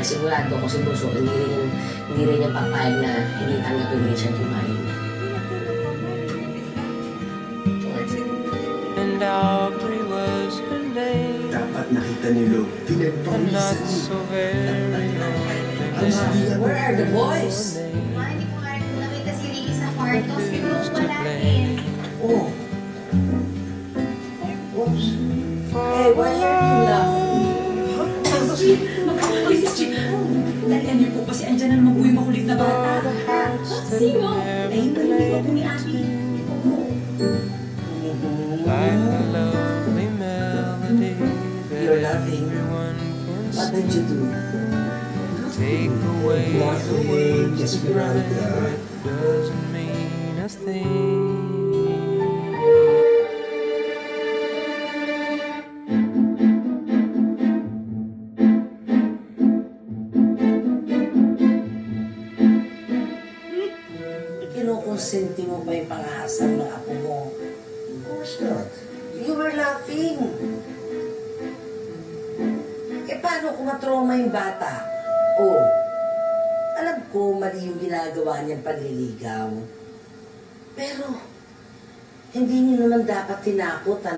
sigurado ko si Bunso, hindi rin yung papayag na hindi tanggapin rin siya tumahin. And Aubrey was her name. Dapat nakita niyo, I'm not pinagpawisan. so very old. Where are the boys? Ma, hindi ko nga rin po nakita si Ricky sa kwarto. Siguro wala eh. Oh. Oops. Hey, why are you laughing? Magkakalis si Chico. Dalian niyo po kasi andyan na naman po yung makulit na bata. Sino? Ay, yung narinig ako ni Ate. Like a lovely melody You're that laughing. everyone can What sing. did you do? Take away the Laughing, words Esmeralda. it doesn't mean a thing. Kinukonsenti mo ba yung pangahasal ng apo mo? Of course not. You were laughing. Eh, paano kung matroma yung bata? Oh, alam ko mali yung ginagawa niyang panliligaw. Pero, hindi niyo naman dapat tinakot